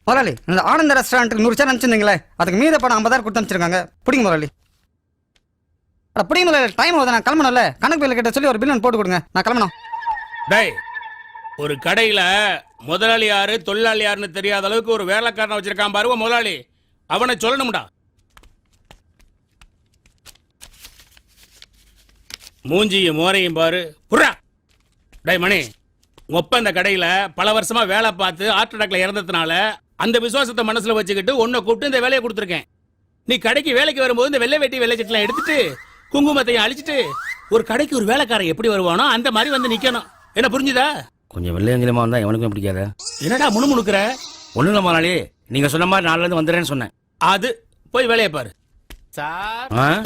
முதலாளி இந்த ஆனந்த ரெஸ்டாரண்ட்டுக்கு 100 சேர் அனுப்பிச்சிருந்தீங்களே, அதுக்கு மீத பணம் 50,000 கொடுத்து அனுப்பிச்சிருக்காங்க. பிடிங்க முதலாளி. பிடிங்க முதலாளி, டைம் ஆகுது, நான் கிளம்பணும்ல. கணக்கு பில்லு கிட்ட சொல்லி ஒரு பில் போட்டு கொடுங்க, நான் கிளம்பணும். டேய், ஒரு கடையில முதலாளி யாரு தொழிலாளி யாருன்னு தெரியாத அளவுக்கு ஒரு வேலைக்காரனை வச்சிருக்கான் பாருவ முதலாளி, அவனை சொல்லணும்டா. மூஞ்சியும் மோரையும் பாரு புறா. டேய் மணி, ஒப்ப இந்த கடையில பல வருஷமா வேலை பார்த்து ஹார்ட் அட்டாக்ல இறந்ததுனால அந்த விசுவாசத்தை மனசுல வச்சுக்கிட்டு உன்னை கூப்பிட்டு இந்த வேலையை கொடுத்துருக்கேன். நீ கடைக்கு வேலைக்கு வரும்போது இந்த வெள்ளை வெட்டி வெள்ளை சட்டெல்லாம் எடுத்துட்டு குங்குமத்தையும் அழிச்சிட்டு ஒரு கடைக்கு ஒரு வேலைக்காரன் எப்படி வருவானோ அந்த மாதிரி வந்து நிக்கணும். என்ன புரிஞ்சுதா? கொஞ்சம் வெள்ளையங்கிலமா வந்தா எவனுக்கும் பிடிக்காத. என்னடா முணுமுணுக்கிற? ஒண்ணு இல்ல முதலாளி, நீங்க சொன்ன மாதிரி 4ல இருந்து வந்துடுறேன்னு சொன்னேன். அது போய் வேலையை பாரு. சார்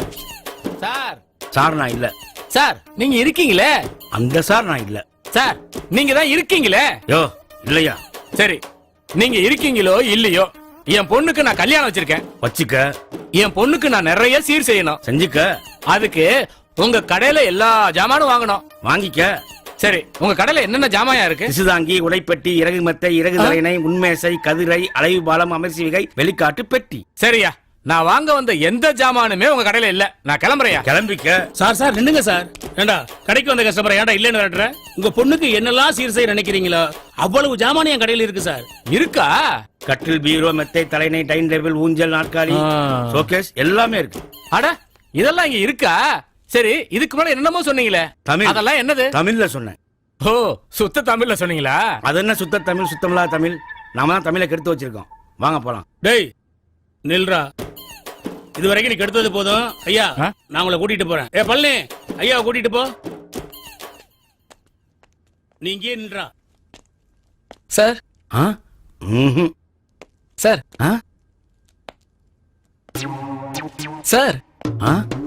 சார் சார் நான் இல்ல. சார் நீங்க இருக்கீங்களே? அந்த சார் நான் இல்ல. சார் நீங்க தான் இருக்கீங்களே? யோ இல்லையா? சரி, நீங்க இருக்கீங்களோ இல்லையோ, என் பொண்ணுக்கு நான் கல்யாணம் வச்சிருக்கேன். வச்சுக்க. என் பொண்ணுக்கு நான் நிறைய சீர் செய்யணும். செஞ்சுக்க. அதுக்கு உங்க கடையில எல்லா ஜாமானும் வாங்கணும். வாங்கிக்க. சரி, உங்க கடையில என்னென்ன ஜாமாயா இருக்கு? திசுதாங்கி, உடைப்பெட்டி, இறகு மெத்தை, இறகு தலையணை, உண்மேசை, கதிரை, அலைவு பாலம், அமர்சி விகை, வெளிக்காட்டு பெட்டி. சரியா, நான் வாங்க வந்த எந்த ஜாமானுமே உங்க கடையில இல்ல. நான் கிளம்புறையா? கிளம்பிக்க. Sir நின்னுங்க sir. ஏண்டா கடைக்கு வந்த கஸ்டமர் ஏன்டா இல்லன்னு விரட்டுற? உங்க பொண்ணுக்கு என்னெல்லாம் சீர் செய்ய நினைக்கிறீங்களோ அவ்வளவு ஜாமான் என் கடையில இருக்கு சார். இருக்கா? கட்டில், பீரோ, மெத்தை, தலையணை, டைனிங் டேபிள், ஊஞ்சல், நாற்காலி, ஷோகேஸ் எல்லாமே இருக்கு. அட, இதெல்லாம் இங்க இருக்கா? சரி, இதுக்கு முன்னாடி என்னமோ சொன்னீங்களே, தமிழ். அதெல்லாம் என்னது? தமிழ்ல சொன்னேன். ஓ, சுத்த தமிழ்ல சொன்னீங்களா? அது என்ன சுத்த தமிழ், சுத்தமில்லாத தமிழ்? நாம தான் தமிழை கெடுத்து வச்சிருக்கோம். வாங்க போலாம். டேய் நில்றா, இது வரைக்கும் நீ கெடுத்தது போதும். ஐயா நான் உங்களை கூட்டிட்டு போறேன். ஏ பழனி, ஐயா கூட்டிட்டு போ. நீ இங்கே நின்றா. சார் சார் சார்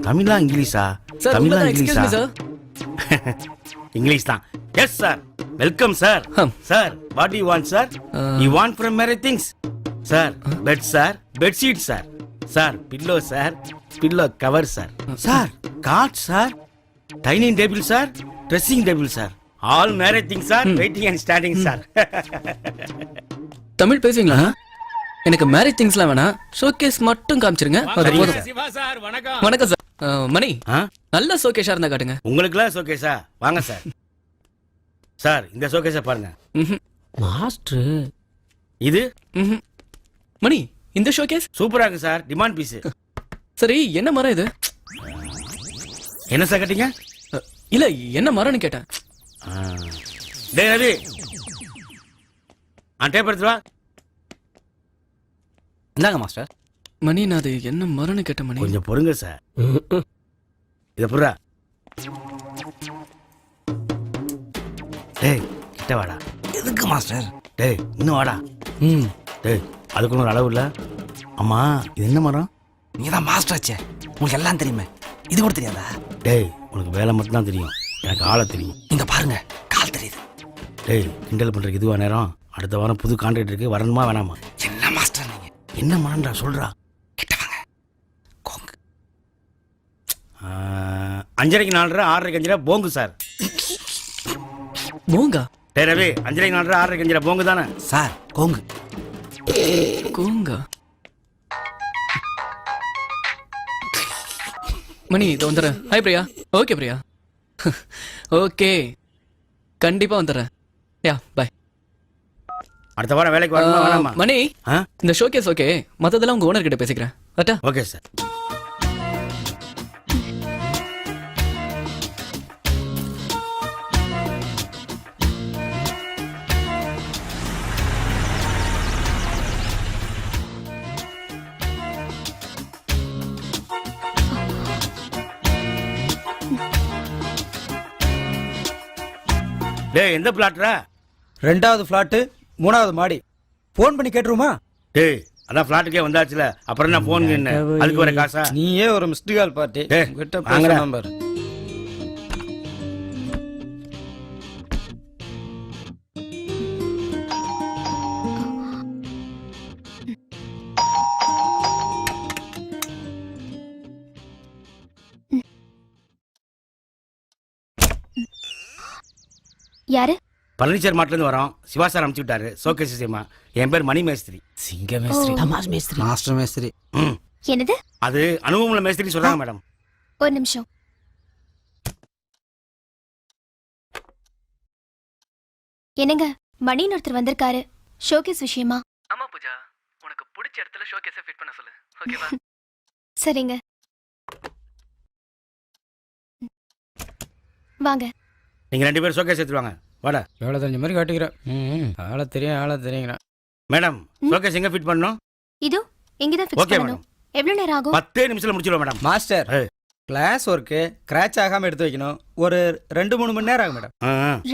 தமிழா இங்கிலீஷா? சார், தமிழா உங்களதான் இங்கிலீஷா? excuse me, இங்கிலீஷ் தான். Yes sir, welcome sir. Sir, what you want sir? You want from marry things sir. Bed sir, bedsheet sir. Sir, pillow sir, pillow cover sir. Sir, cot sir, dining table sir, dressing table sir, all marry things sir, waiting and standing sir. Tamil பேசுவீங்களா? எனக்கு marriage திங்ஸ்லாம் வேணாம், showcase மட்டும் காமிச்சிருங்க, அது போதும். Siva sir வணக்கம். வணக்கம் sir. மணி, நல்ல ஷோகேஷா இருந்தா காட்டுங்க. உங்களுக்குலாம் ஷோகேஸா? வாங்க சார். சார், இந்த ஷோகேஸை பாருங்க. மாஸ்டர் இது மணி, இந்த ஷோகேஸ் சூப்பரா இருக்கு சார், டிமாண்ட் பீஸ். சரி, என்ன மரம் இது? என்ன சார் கேட்டீங்க? இல்ல, என்ன மரம்னு கேட்டேன். டேய் ரவி, டேப் எடுத்து வா. இந்தாங்க மாஸ்டர். மணி, நான் அது என்ன மரம்னு கேட்டேன். மணி, கொஞ்சம் பொறுங்க சார். இத புறா. டேய் கிட்ட வாடா. எதுக்கு மாஸ்டர்? டேய் இன்னும் வாடா. டேய் அதுக்குள்ள ஒரு அளவு இல்ல. அம்மா, இது என்ன மரம்? நீங்க தான் மாஸ்டர் ஆச்சே, உங்களுக்கு எல்லாம் தெரியுமே, இது கூட தெரியாதா? டேய், உனக்கு வேலை மட்டும் தான் தெரியும், எனக்கு ஆளை தெரியும். இங்க பாருங்க, கால் தெரியுது. டேய், கிண்டல் பண்றதுக்கு இதுவா நேரம்? அடுத்த வாரம் புது கான்ட்ராக்ட் இருக்கு, வரணுமா வேணாமா? என்ன மாஸ்டர் நீங்க? என்ன மரம்டா சொல்றா? கிட்ட வாங்க. கோங்கு. 5:30 4:30 6:30 5:30 போங்கு சார். போங்கா? டேய் ரவி, 5:30 4:30 6:30 5:30 போங்கு தானே சார்? கோங்கு. கோங்கா? மணி, இது வந்துடுறேன். Hi Priya. Okay Priya. Okay, கண்டிப்பா வந்துடுறேன். யா, பாய். அடுத்த வாரம் வேலைக்கு வரணுமா வேணாமா? மணி, இந்த ஷோகேஸ் ஓகே, மத்ததெல்லாம் உங்க ஓனர் கிட்ட பேசிக்கிறேன். அட்டா. Okay sir. டேய், எந்த பிளாட்ரா? 2வது பிளாட், 3வது மாடி. போன் பண்ணி கேட்டுருமா? டேய், அதான் பிளாட்டுக்கே வந்தாச்சுல, அப்புறம் நான் போன் என்ன அதுக்கு வர காசா? நீயே ஒரு மிஸ்டு கால் பார்ட்டி. டேய், வாங்குற நம்பர். யாரு? பழனிச்சர் மாட்டிலேருந்து வரோம். சிவா சார் அனுப்பிச்சு விட்டாரு ஷோகேஸ் விஷயமா. என் பேர் மணி மேஸ்திரி. சிங்க மேஸ்திரி, தமாஸ் மேஸ்திரி. மாஸ்டர் மேஸ்திரி. ம். என்னது? அது அனுபவமுள்ள மேஸ்திரி சொல்றாங்க மேடம். ஒரு நிமிஷம். என்னங்க, மணின்னு ஒருத்தர் வந்திருக்காரு ஷோகேஸ் விஷயமா. ஆமா பூஜா, உனக்கு பிடிச்ச இடத்துல ஷோகேஸை ஃபிட் பண்ண சொல்லு. ஓகேவா? சரிங்க, வாங்க. நீங்க 2 பேரும் ஷோகேஸ் எடுத்துருவாங்க. வாடா எவ்வளோ தெரிஞ்ச மாதிரி காட்டிக்கிறேன். ஆளை தெரியுங்கிறேன். மேடம். ஷோகேஸ் எங்க ஃபிட் பண்ணணும்? இதோ இங்கதான் ஃபிக்ஸ் ஓகே பண்ணனும். எவ்வளவு நேரம் ஆகும்? 10 நிமிஷத்துல முடிச்சிடுவோம் மேடம். மாஸ்டர், ஏய். கிளாஸ் ஒர்க்கு கிராச் ஆகாம எடுத்து வைக்கணும். ஒரு 2-3 மணி நேரம் ஆகும் மேடம்.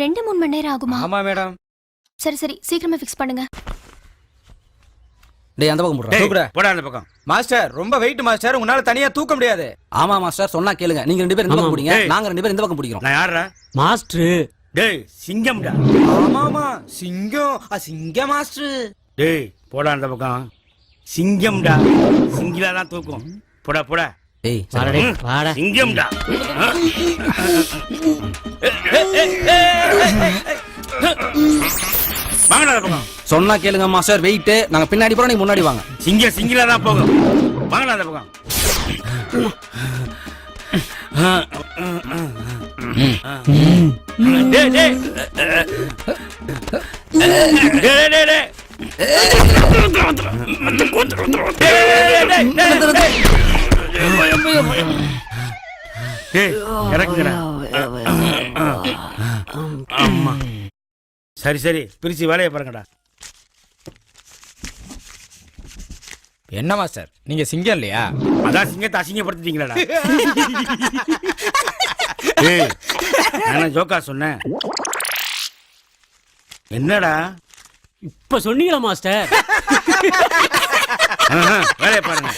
2-3 மணி நேரம் ஆகுமா? ஆமா மேடம். சரி சரி, சீக்கிரமா ஃபிக்ஸ் பண்ணுங்க. டேய் அந்த பக்கம் போடுறா. டேய், போடா அந்த பக்கம். மாஸ்டர் ரொம்ப வெயிட் மாஸ்டர், உங்களால தனியா தூக்க முடியாது. ஆமா மாஸ்டர், சொன்னா கேளுங்க. நீங்க 2 பேரும் இந்த பக்கம் பிடிங்க, டேய். நாங்க 2 பேரும் இந்த பக்கம் பிடிக்கிறோம். நான் யாரா? மாஸ்டர். டேய் சிங்கம்டா. ஆமாமா, சிங்கம் மாஸ்டர். டேய் போடா அந்த பக்கம். சிங்கம்டா. சிங்கிலா தான் தூக்கும். போடா போடா. டேய் வாடா. சிங்கம்டா. வாங்கடா அந்த பக்கம். சொன்னா கேளுங்க மாஸ்டர், வெயிட். நாங்க பின்னாடி போறோம், நீங்க முன்னாடி வாங்க. சிங்கிலா தான் போகும். வாங்கடா அந்த பக்கம். டேய் டேய். டேய் டேய் டேய். இறக்குங்கடா. ஆமா. சரி சரி, பிரிச்சு வேலையை பாருங்கடா. என்ன மாஸ்டர், நீங்க சிங்கம் இல்லையா? அதான் சிங்கத்தை அசிங்கப்படுத்திட்டீங்களா? ஏய், நான் ஜோக்கா சொன்னேன். என்னடா இப்ப சொன்னீங்களா மாஸ்டர்? வேலையை பாருங்க.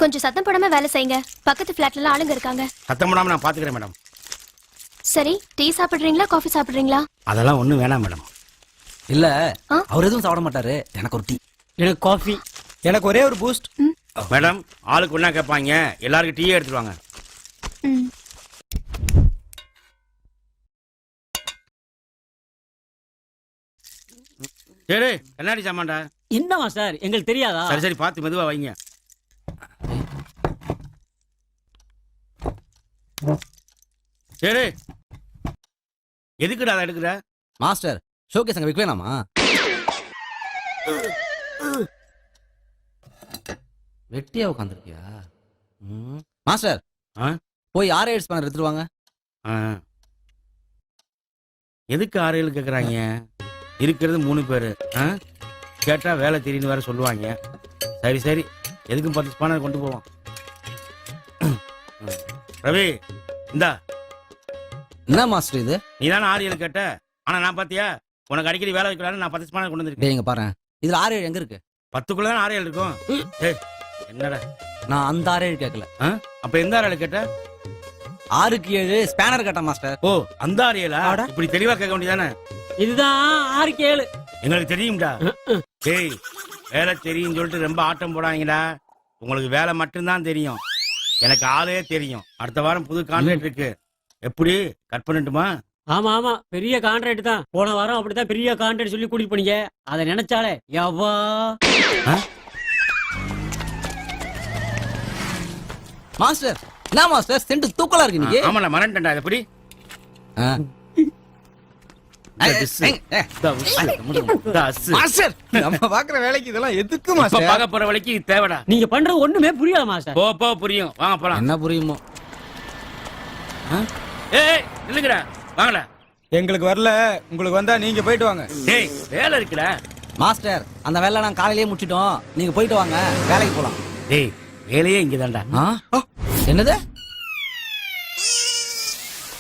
கொஞ்சம் சத்தம் போடாம வேலை செய்யுங்க. பக்கத்து ஃபிளாட்ல எல்லாம் ஆளுங்க இருக்காங்க. சத்தம் போடாம நான் பாத்துக்கிறேன் மேடம். சரி, டீ சாப்பிடுறீங்களா காஃபி சாப்பிடுறீங்களா? அதெல்லாம் ஒண்ணும் வேணாம் மேடம். இல்ல, ஆ? அவர் எதுவும் சாப்பிட மாட்டாரு. எனக்கு ஒரு டீ. எனக்கு காஃபி. எனக்கு ஒரே ஒரு பூஸ்ட். மேடம், ஆளுக்கு ஒண்ணா கேட்பாங்க. எல்லாருக்கும் டீயே எடுத்துருவாங்க. ம். சரி, கண்ணாடி சாமான்டா. என்ன மாஸ்டர், எங்களுக்கு தெரியாதா? சரி சரி, பார்த்து மெதுவா வைங்க. சரி, எதுக்குடா அதை எடுக்கிற? மாஸ்டர், ஷோகேஸ் அங்க வைக்க வேணாமா? வெட்டியா உட்காந்துருக்கியா? மாஸ்டர், ஆ? போய் 6 ஸ்பேனர் எடுத்துட்டு வாங்க. ஆ. எதுக்கு 6 கேக்குறாங்க? இருக்கிறது 3 பேரு. கேட்டா வேலை தெரியுன்னு வேற சொல்லுவாங்க. சரி சரி, எதுக்கும் 10 ஸ்பானர் கொண்டு போவோம். ரவி, இந்தா. என்ன மாஸ்டர் இது? நீ தானே 6 கேட்ட. ஆனா நான் பாத்தியா, உனக்கு அடிக்கடி வேலை வைக்கலான்னு நான் 10 ஸ்பானர் கொண்டு வந்திருக்கேன். டேய் இங்க பாரு, இதுல 6 எங்க இருக்கு? 10க்குள்ள தான் 6 இருக்கும். ஏய், என்னடா? நான் அந்த 6 கேட்கல. அப்ப எந்த 6 கேட்ட? 6க்கு 7 ஸ்பேனர் கேட்டேன் மாஸ்டர். ஓ, அந்த 6 இப்படி தெளிவா கேட்க வேண்டியதானே? இதுதான் 6க்கு 7. எங்களுக்கு தெரியும்டா. டேய், வேலை தெரியும் சொல்லிட்டு ரொம்ப ஆட்டம் போடாங்கடா. உங்களுக்கு வேலை மட்டும்தான் தெரியும். எனக்கு ஆளே தெரியும். அடுத்த வாரம் புது கான்ட்ராக்ட் இருக்கு. எப்படி கட் பண்ணட்டுமா? ஆமா ஆமா, பெரிய கான்ட்ராக்ட் தான். போன வாரம் அப்படித்தான் பெரிய கான்ட்ராக்ட் சொல்லி கூட்டிட்டு போனீங்க. அதை நினைச்சாலே யவ்வா. மாஸ்டர், என்ன மாஸ்டர் சென்ட் தூக்கலா இருக்கு நீங்க? ஆமாடா, மறந்துட்டேன்டா. எப்படி மாஸ்டர், நம்ம பாக்குற வேலைக்கு இதெல்லாம் எதுக்கு மாஸ்டர்? பார்க்க போற வழிக்கு இது தேவைடா. நீங்க பண்றது ஒண்ணுமே புரியல மாஸ்டர். போ போ, புரியும். வாங்க போலாம். என்ன புரியுமோ? ஏய், நில்லுங்கடா. வாங்கடா. எங்களுக்கு வரல, உங்களுக்கு வந்தா நீங்க போயிட்டு வாங்க. டேய், வேலை இருக்குடா. மாஸ்டர், அந்த வேலை நான் காலையிலேயே முடிச்சிட்டோம். நீங்க போயிட்டு வாங்க, வேலைக்கு போலாம். டேய், வேலையே இங்கதான்டா. என்னது?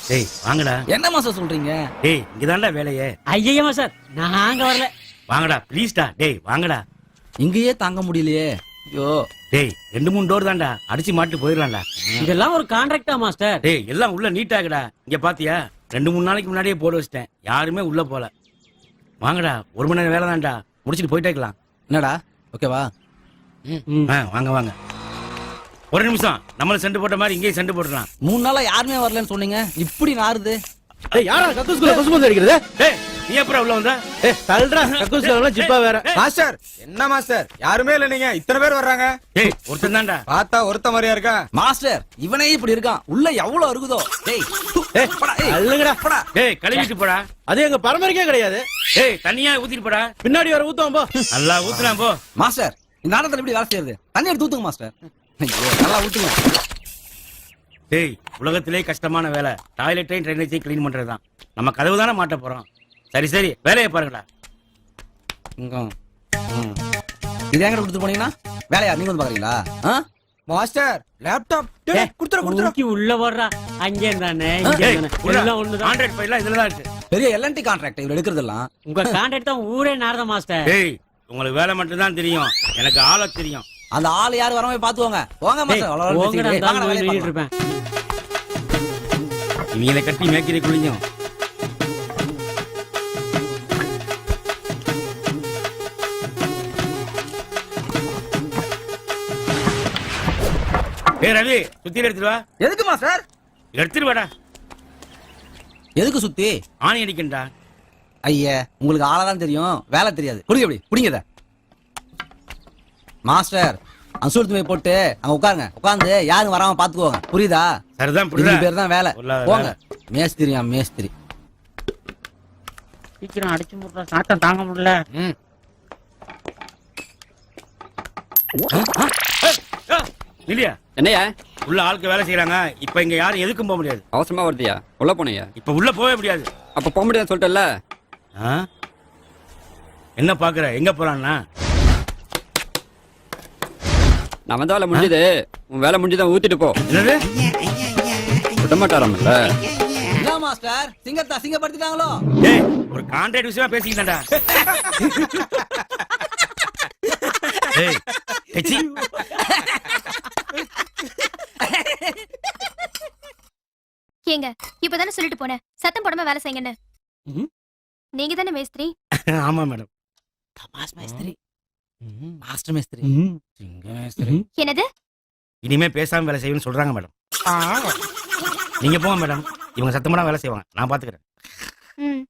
டேய், வாங்கடா. என்ன மாஸ்டர் சொல்றீங்க? டேய், இங்கதான்டா வேலையே. ஐயா மாஸ்டர், நாங்க வரல. வாங்கடா, ப்ளீஸ்டா. டேய், வாங்கடா. இங்கேயே தாங்க முடியலையே. ஐயோ. டேய், 2-3 டோர் தான்டா. அடிச்சு மாட்டு போயிடலாம்டா. இதெல்லாம் ஒரு கான்ட்ராக்டா மாஸ்டர்? டேய், எல்லாம் உள்ள நீட்டாகடா. இங்க பாத்தியா, 2-3 நாளைக்கு முன்னாடியே போட வச்சிட்டேன். யாருமே உள்ள போல. வாங்கடா, 1 மணி நேரம் வேலை தான்டா. முடிச்சிட்டு போயிட்டே இருக்கலாம். என்னடா, ஓகேவா? வாங்க வாங்க. ஒரு நிமிஷம், நம்மள செண்டு போட்ட மாதிரி இங்கேயும் செண்டு போட்டுலாம். 3 நாளா யாருமே வரலன்னு சொன்னீங்க, இப்படி நாறுது. ஏய் யாரா கக்கூஸ்குள்ள குசுமந்து அடிக்கிறது? டேய் நீ எப்பறம் உள்ள வந்த? ஏய் தள்ளுடா கக்கூஸ்குள்ள ஜிப்பா வேற. மாஸ்டர் என்ன மாஸ்டர் யாருமே இல்ல, நீங்க இத்தனை பேர் வர்றாங்க. டேய் ஒருத்தன் தான்டா. பார்த்தா ஒருத்த மாதிரியா இருக்கா? மாஸ்டர் இவனே இப்படி இருக்கான், உள்ள எவ்வளவு இருக்குதோ. டேய் ஏய் போடா, ஏய். அள்ளுங்கடா. போடா. டேய் கழுவிட்டு போடா. அது எங்க பரம்பரைக்கே கிடையாது. டேய் தண்ணியா ஊத்திட்டு போடா. பின்னாடி வர ஊத்துவோம் போ. நல்லா ஊத்துறான் போ. மாஸ்டர் இந்த ஆட்டத்துல எப்படி வேலை செய்யறது? தண்ணி எடுத்து ஊத்துங்க மாஸ்டர். ஐயோ, நல்லா ஊத்துங்க. டேய் உலகத்திலே கஷ்டமான வேலை டாய்லெட்டையும் ட்ரைனேஜையும் க்ளீன் பண்றதுதான். நம்ம கதவு தானே மாட்ட போறோம். சரி சரி வேலையை பாருங்கடா. இங்க இது எங்க கொடுத்து போனீங்கன்னா வேலையா நீங்க வந்து பாக்குறீங்களா? மாஸ்டர் லேப்டாப் குடுத்துற உள்ள வர்றா அங்கே தானே கான்ட்ராக்ட் ஃபைல்ல இதுல தான் இருக்கு. பெரிய எல்என்டி கான்ட்ராக்ட் இவர் எடுக்கிறதெல்லாம். உங்க கான்ட்ராக்ட் தான் ஊரே நாரத மாஸ்டர். டேய் உங்களுக்கு வேலை மட்டும் தான் தெரியும், எனக்கு ஆள தெரியும். அந்த ஆள் யாரு வராம பாத்துவாங்க. போங்க மாஸ்டர். அவ்வளவு பேசிக்கிட்டு. வாங்க, நான் வேலையை பார்க்கலாம். இருப்பேன். இவங்களை கட்டி மேய்க்கிற குளிக்கும். ஏய் ரவி சுத்தி எடுத்துட்டு வா. எதுக்கு மாஸ்டர்? எடுத்துட்டு வாடா. எதுக்கு சுத்தி? ஆணி அடிக்கண்டா. ஐயா உங்களுக்கு ஆளதான் தெரியும், வேலை தெரியாது. குடிங்க எப்படி குடிங்க. மாஸ்டர் அசூர்த்து போய் போட்டு அங்க உட்காருங்க. உட்கார்ந்து யாரும் வராம பாத்துக்கோங்க. புரியுதா? சரிதான் இது புரியுதா? பேர் தான் வேலை. பொல்லாத போங்க. வேலை. மேஸ்திரியா மேஸ்திரி. சீக்கிரம் அடிச்சு முடுறா, சாட்டம் தாங்க முடியல. இல்லையா என்னையா உள்ள ஆளுக்கு வேலை செய்யறாங்க. இப்ப இங்க யாரும் எதுக்கும் போக முடியாது. அவசரமா வருதியா? உள்ள போனையா? இப்ப உள்ள போகவே முடியாது. அப்ப போக முடியாதுன்னு சொல்லிட்டல. ஆ? என்ன பாக்குற? எங்க போறான்னா? நான் வந்த வேலை முடிஞ்சது, உன் வேலை முடிஞ்சதான் ஊத்திட்டு போ. என்னது? விட மாட்டாராம்ல. என்ன மாஸ்டர் சிங்கத்தை அசிங்கப்படுத்திட்டாங்களோ? ஏய் ஒரு கான்ட்ராக்ட் விஷயமா பேசிக்கிட்டா. ஏய் எச்சி. ஏங்க இப்பதானே சொல்லிட்டு போனேன் சத்தம் போடாம வேலை செய்யுங்கன்னு. நீங்க தானே மேஸ்திரி? ஆமா மேடம். தமாஸ் மேஸ்திரி. மாஸ்டர் மேஸ்திரி. என்னது? இனிமே பேசாம வேலை செய்யணும்னு சொல்றாங்க மேடம். நீங்க போங்க மேடம். இவங்க சத்தமா வேலை செய்வாங்க, நான் பாத்துக்கிறேன். ம்.